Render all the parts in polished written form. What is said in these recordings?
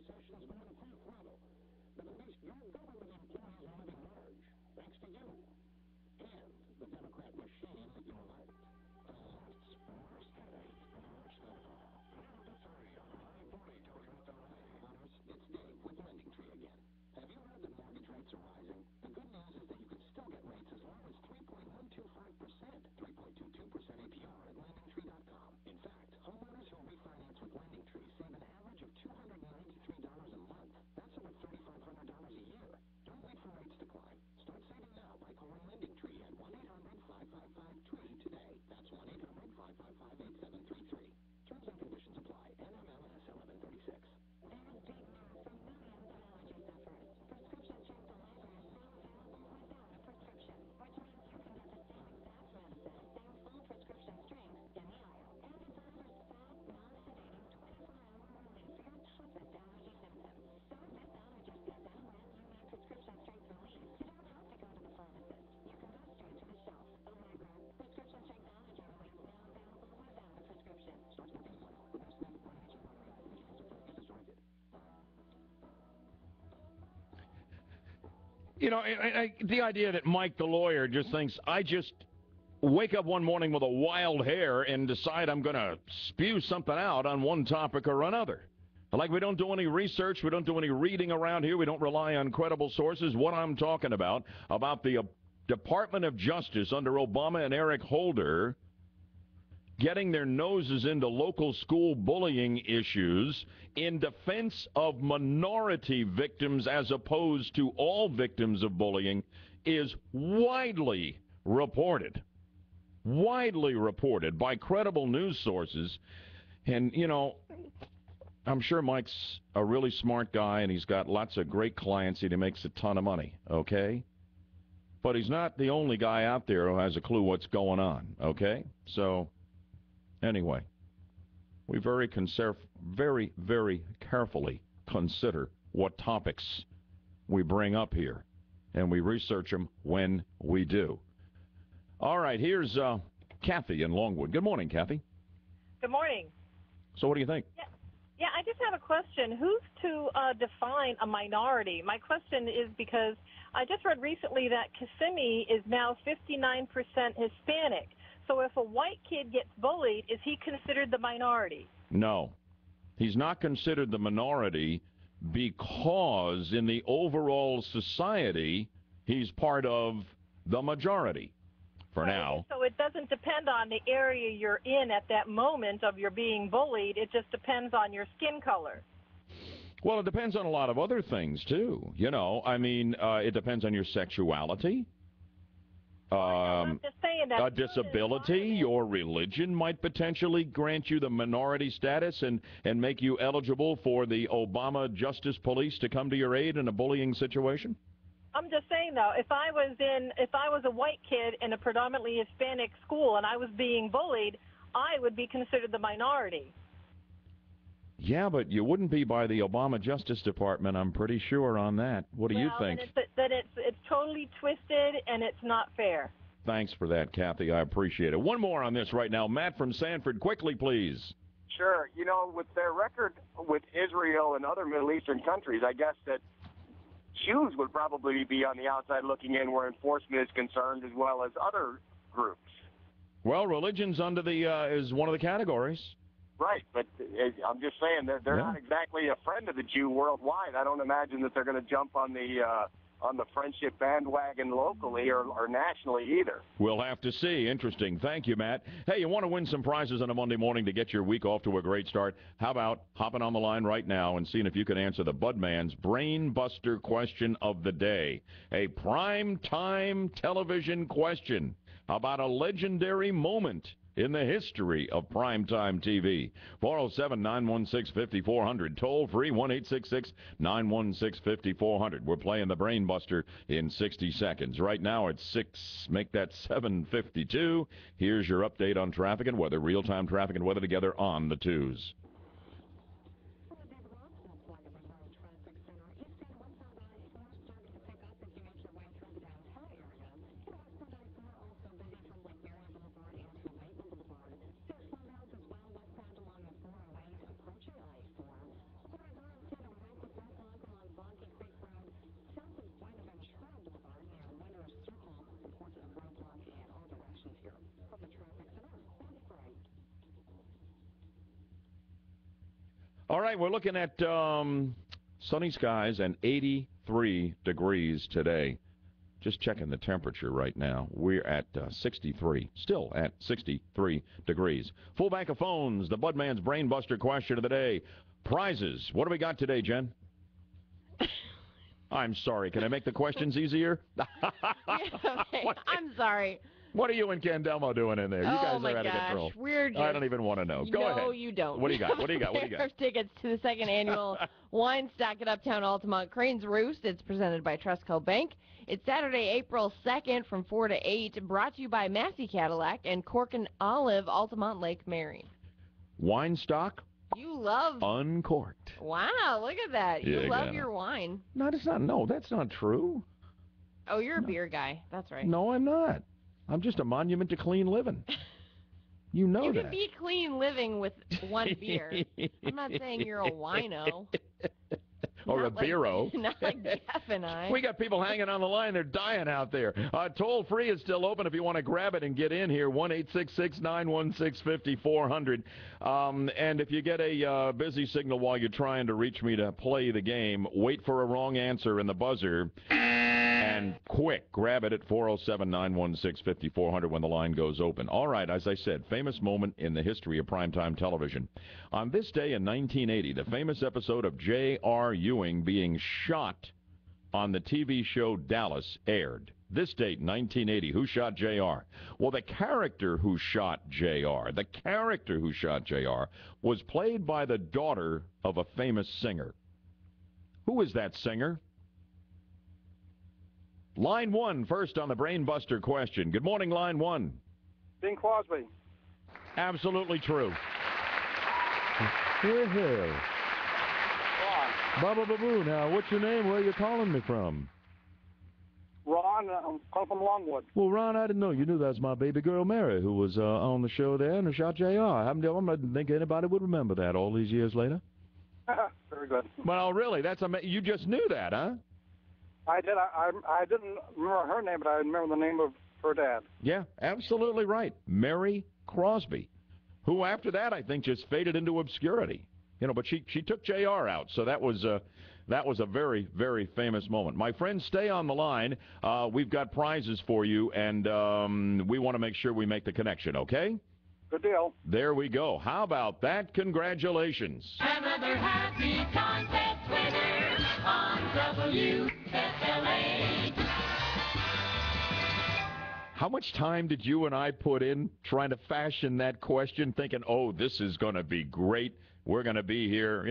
recession's going to full throttle. But at least your government employees are living large, thanks to you. And the Democrat machine that you elect. The left's worst headache, worst of all. Number 3 on the 940 WFLA. It's Dave with Lending Tree again. Have you heard that mortgage rates are rising? The good news is that you can still get rates as low as 3.125%, 3.22% APR at LendingTree.com. In fact, homeowners who refinance with Lending Tree save an average of $293 a month. That's over $3,500 a year. Don't wait for rates to climb. Start saving now by calling Lending Tree at 1-800-555-TREE today. That's 1-800-555-8733. Terms and conditions apply. NMLS 1136. You know, the idea that Mike the lawyer just thinks, I just wake up one morning with a wild hair and decide I'm going to spew something out on one topic or another. Like we don't do any research, we don't do any reading around here, we don't rely on credible sources. What I'm talking about the Department of Justice under Obama and Eric Holder getting their noses into local school bullying issues in defense of minority victims as opposed to all victims of bullying is widely reported by credible news sources. And, you know, I'm sure Mike's a really smart guy and he's got lots of great clients and he makes a ton of money, okay? But he's not the only guy out there who has a clue what's going on, okay? So anyway, we very, very carefully consider what topics we bring up here, and we research them when we do. All right, here's Kathy in Longwood. Good morning, Kathy. Good morning. So what do you think? Yeah, I just have a question. Who's to define a minority? My question is because I just read recently that Kissimmee is now 59% Hispanic. So if a white kid gets bullied, is he considered the minority? No. He's not considered the minority because in the overall society, he's part of the majority for now. So it doesn't depend on the area you're in at that moment of your being bullied. It just depends on your skin color. Well, it depends on a lot of other things, too. You know, I mean, it depends on your sexuality. I'm just saying that a disability, your religion might potentially grant you the minority status and make you eligible for the Obama Justice Police to come to your aid in a bullying situation? I'm just saying, though, if I was a white kid in a predominantly Hispanic school and I was being bullied, I would be considered the minority. Yeah, but you wouldn't be by the Obama Justice Department, I'm pretty sure on that. What do you think? Then it's totally twisted and it's not fair. Thanks for that, Kathy. I appreciate it. One more on this right now. Matt from Sanford, quickly, please. Sure. You know, with their record with Israel and other Middle Eastern countries, I guess that Jews would probably be on the outside looking in where enforcement is concerned, as well as other groups. Well, religion's under the is one of the categories. Right, but I'm just saying they're not exactly a friend of the Jew worldwide. I don't imagine that they're going to jump on the friendship bandwagon locally or nationally either. We'll have to see. Interesting. Thank you, Matt. Hey, you want to win some prizes on a Monday morning to get your week off to a great start? How about hopping on the line right now and seeing if you can answer the Budman's Brain Buster question of the day? A prime time television question about a legendary moment in the history of primetime TV. 407-916-5400. Toll free 1-866-916-5400. We're playing the Brain Buster in 60 seconds. Right now it's 6. Make that 7:52. Here's your update on traffic and weather. Real-time traffic and weather together on the twos. right, we're looking at sunny skies and 83 degrees today. Just checking the temperature right now. We're at 63, still at 63 degrees. Full bank of phones, the Budman's Brainbuster question of the day. Prizes. What do we got today, Jen? I'm sorry. Can I make the questions easier? Yeah, okay. I'm sorry. What are you and Candelmo doing in there? You guys are out of control. We're just, I don't even want to know. Go ahead. No, you don't. What do you got? What do you got? What do you got? Tickets to the second annual Wine Stack at Uptown Altamont Crane's Roost. It's presented by Trustco Bank. It's Saturday, April 2nd from 4 to 8, brought to you by Massey Cadillac and Cork and Olive, Altamont Lake Mary. Wine stock? You love... Uncorked. Wow, look at that. You love your wine. No, that's not. No, that's not true. Oh, you're a beer guy. That's right. No, I'm not. I'm just a monument to clean living. You know you that. You can be clean living with one beer. I'm not saying you're a wino. Or a beero. Not like Jeff and I. We got people hanging on the line. They're dying out there. Toll free is still open if you want to grab it and get in here. 1-866-916-5400. And if you get a busy signal while you're trying to reach me to play the game, wait for a wrong answer in the buzzer. And quick, grab it at 407-916-5400 when the line goes open. All right, as I said, famous moment in the history of primetime television. On this day in 1980, the famous episode of J.R. Ewing being shot on the TV show Dallas aired. This date, 1980, who shot J.R.? Well, the character who shot J.R., was played by the daughter of a famous singer. Who is that singer? Line 1 first on the Brainbuster question. Good morning, Line 1. Bing Crosby. Absolutely true. Ron. Baba Baboo, now, what's your name? Where are you calling me from? Ron, I'm calling from Longwood. Well, Ron, I didn't know. You knew that was my baby girl, Mary, who was on the show there and shot J.R. I didn't think anybody would remember that all these years later. Very good. Well, really, you just knew that, huh? I did. I didn't remember her name, but I remember the name of her dad. Yeah, absolutely right. Mary Crosby, who after that I think just faded into obscurity. You know, but she took J.R. out, so that was a very, very famous moment. My friends, stay on the line. We've got prizes for you, and we want to make sure we make the connection, okay? Good deal. There we go. How about that? Congratulations. Another happy contest winner on WFLA. How much time did you and I put in trying to fashion that question, thinking, oh, this is going to be great. We're going to be here,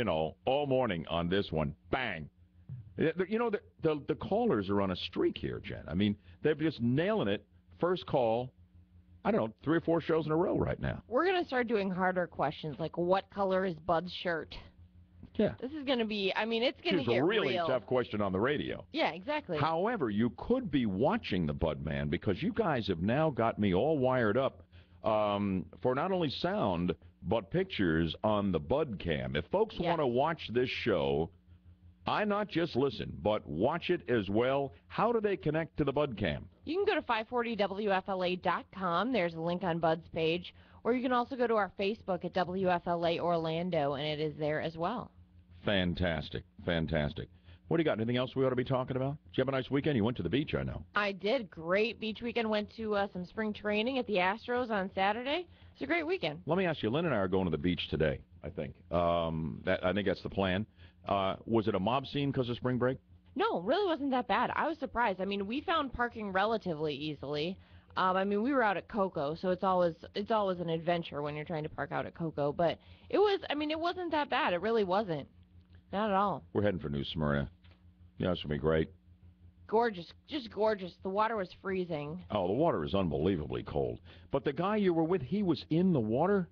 all morning on this one. Bang. The callers are on a streak here, Jen. I mean, they're just nailing it. First call, I don't know, 3 or 4 shows in a row right now. We're going to start doing harder questions, like what color is Bud's shirt? Yeah. This is going to be, it's going to get a really real. tough question on the radio. Yeah, exactly. However, you could be watching the Budman because you guys have now got me all wired up for not only sound but pictures on the Budcam. If folks want to watch this show, I not just listen, but watch it as well. How do they connect to the Budcam? You can go to 540WFLA.com. There's a link on Bud's page. Or you can also go to our Facebook at WFLA Orlando, and it is there as well. Fantastic. Fantastic. What do you got? Anything else we ought to be talking about? Did you have a nice weekend? You went to the beach, I know. I did. Great beach weekend. Went to some spring training at the Astros on Saturday. It's a great weekend. Let me ask you, Lynn and I are going to the beach today, I think. I think that's the plan. Was it a mob scene because of spring break? No, it really wasn't that bad. I was surprised. I mean, we found parking relatively easily. We were out at Cocoa, so it's always an adventure when you're trying to park out at Cocoa. But it wasn't that bad. It really wasn't. Not at all. We're heading for New Smyrna. Yeah, it's going to be great. Gorgeous. Just gorgeous. The water was freezing. Oh, the water is unbelievably cold. But the guy you were with, he was in the water?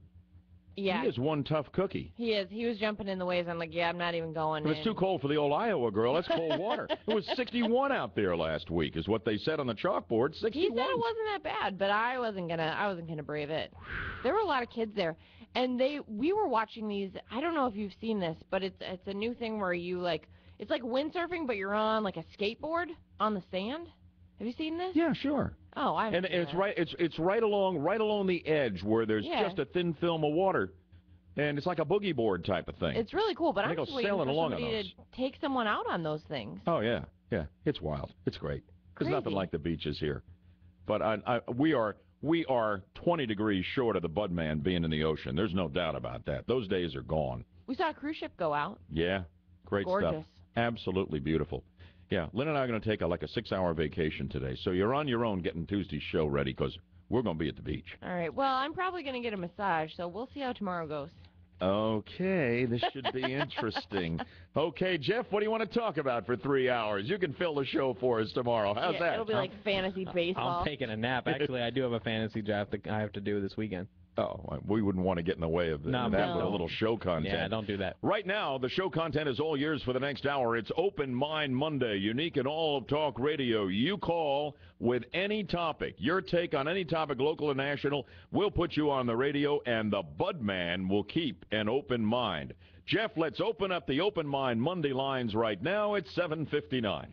Yeah. He is one tough cookie. He is. He was jumping in the waves. I'm like, I'm not even going in. It's too cold for the old Iowa girl. That's cold water. It was 61 out there last week is what they said on the chalkboard. 61. He said it wasn't that bad, but I wasn't gonna brave it. There were a lot of kids there. And we were watching these. I don't know if you've seen this, but it's a new thing where you it's like windsurfing, but you're on like a skateboard on the sand. Have you seen this? Yeah, sure. Oh, I've seen it's that. right. It's right along the edge where there's just a thin film of water. And it's like a boogie board type of thing. It's really cool, but And I'm they go just waiting sailing for along on somebody those. to take someone out on those things. Oh, yeah. Yeah. It's wild. It's great. There's nothing Crazy. like the beaches here. But we are 20 degrees short of the Budman being in the ocean. There's no doubt about that. Those days are gone. We saw a cruise ship go out. Yeah. Great Gorgeous. stuff. Absolutely beautiful. Yeah. Lynn and I are going to take a 6-hour vacation today. So you're on your own getting Tuesday's show ready because we're going to be at the beach. All right. Well, I'm probably going to get a massage, so we'll see how tomorrow goes. Okay, this should be interesting. Okay, Jeff, what do you want to talk about for 3 hours? You can fill the show for us tomorrow. How's Yeah, that? It'll be like fantasy baseball. I'm taking a nap. Actually, I do have a fantasy draft that I have to do this weekend. Oh, we wouldn't want to get in the way of No, that with a no. little show content. Yeah, don't do that. Right now, the show content is all yours for the next hour. It's Open Mind Monday, unique in all of talk radio. You call with any topic, your take on any topic, local or national. We'll put you on the radio, and the Budman will keep an open mind. Jeff, let's open up the Open Mind Monday lines right now. It's 7:59.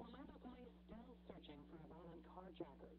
Orlando police still searching for a violent carjacker